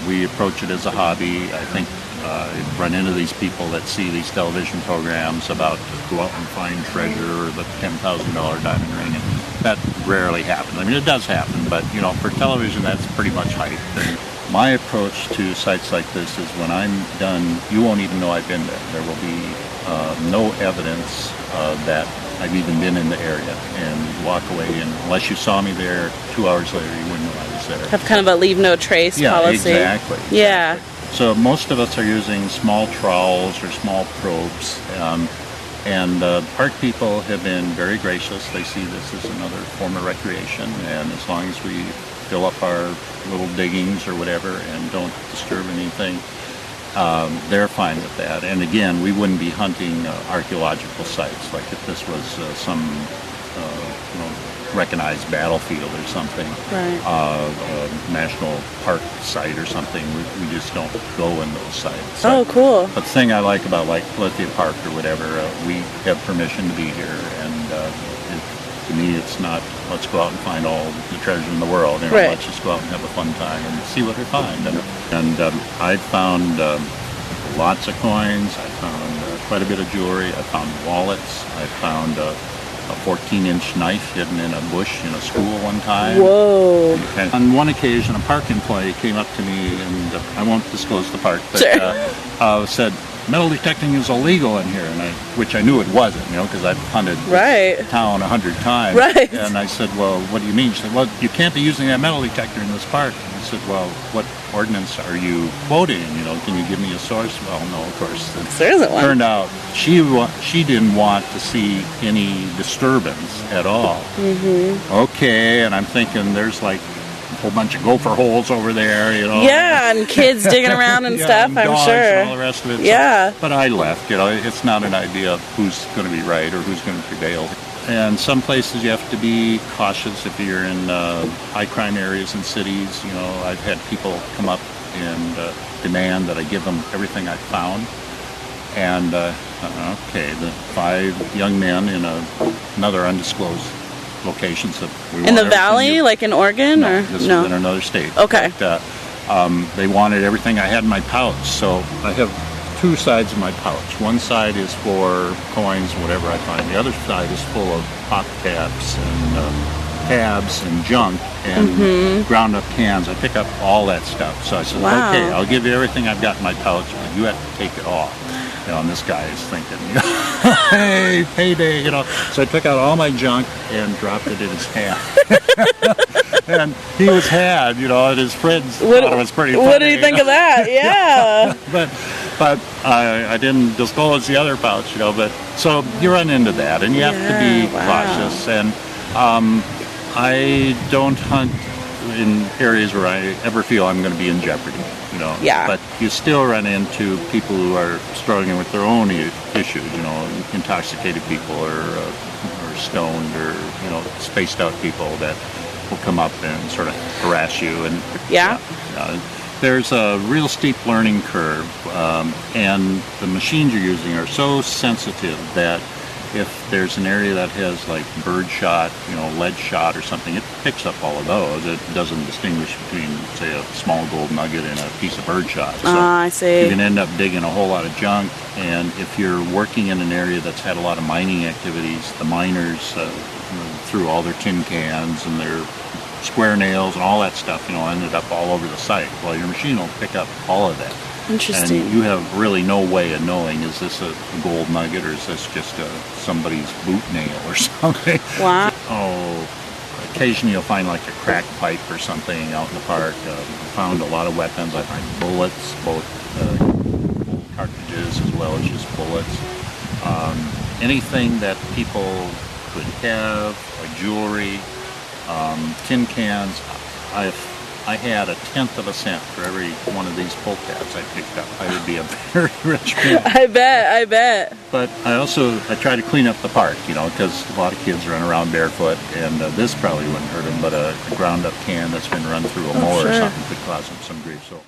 we approach it as a hobby. I think run into these people that see these television programs about go out and find treasure or the $10,000 diamond ring, and that rarely happens. I mean, it does happen, but you know, for television, that's pretty much hype. And my approach to sites like this is when I'm done, you won't even know I've been there. There will be no evidence that I've even been in the area, and walk away, and unless you saw me there 2 hours later, you wouldn't know I was there. Have kind of a leave no trace policy. Exactly. Yeah. So most of us are using small trawls or small probes, and park people have been very gracious. They see this as another form of recreation, and as long as we fill up our little diggings or whatever and don't disturb anything, they're fine with that. And again, we wouldn't be hunting archaeological sites. Like if this was some recognized battlefield or something, right. National park site or something, we just don't go in those sites. Oh, cool. But the thing I like about like Lithia Park or whatever, we have permission to be here, and to me it's not let's go out and find all the treasure in the world, you know, right. Let's just go out and have a fun time and see what we find. And I've found lots of coins. I found quite a bit of jewelry. I found wallets. I found a 14-inch knife hidden in a bush in a school one time. Whoa. And on one occasion, a park employee came up to me, and I won't disclose the park, but sure. Said, metal detecting is illegal in here, and which I knew it wasn't, you know, because I've hunted right. town 100 times. Right. And I said, well, what do you mean? She said, well, you can't be using that metal detector in this park. And I said, well, what ordinance are you quoting? You know, can you give me a source? Well, no, of course. There isn't one. Turned out she didn't want to see any disturbance at all. Mm-hmm. Okay, and I'm thinking there's like a whole bunch of gopher holes over there, you know. Yeah, and kids digging around and yeah, stuff, and I'm dogs sure. And all the rest of it. Yeah. So, but I left, you know, it's not an idea of who's going to be right or who's going to prevail. And some places you have to be cautious if you're in high crime areas and cities. You know, I've had people come up and demand that I give them everything I found. And, okay, the 5 young men in another undisclosed locations that we in the valley, like in Oregon, no, or this no? was in another state. Okay. But, they wanted everything I had in my pouch, so I have 2 sides of my pouch. One side is for coins, whatever I find. The other side is full of pop caps and tabs and junk and ground up cans. I pick up all that stuff. So I said, wow. Okay, I'll give you everything I've got in my pouch, but you have to take it off. You know, and this guy is thinking, hey, payday, you know. So I took out all my junk and dropped it in his hand. And he was had, you know, and his friends thought it was pretty funny. What do you think of that? Yeah. But I didn't disclose the other pouch, you know. But so you run into that, and you have to be cautious. And I don't hunt in areas where I ever feel I'm going to be in jeopardy, you know. Yeah. But you still run into people who are struggling with their own issues, you know, intoxicated people or stoned or, you know, spaced out people that will come up and sort of harass you. And there's a real steep learning curve, and the machines you're using are so sensitive that if there's an area that has like bird shot, you know, lead shot or something, it picks up all of those. It doesn't distinguish between, say, a small gold nugget and a piece of bird shot. So I see. You can end up digging a whole lot of junk, and if you're working in an area that's had a lot of mining activities, the miners threw all their tin cans and their square nails and all that stuff, you know, ended up all over the site. Well, your machine will pick up all of that. Interesting. And you have really no way of knowing, is this a gold nugget or is this just somebody's boot nail or something? Wow. Occasionally you'll find like a crack pipe or something out in the park. I found a lot of weapons. I find bullets, both gold cartridges as well as just bullets. Anything that people could have, like jewelry, tin cans. I had 1/10 of a cent for every one of these pull tabs I picked up. I would be a very rich man. I bet. But I try to clean up the park, you know, because a lot of kids run around barefoot, and this probably wouldn't hurt them, but a ground up can that's been run through a mower or something could cause them some grief. So.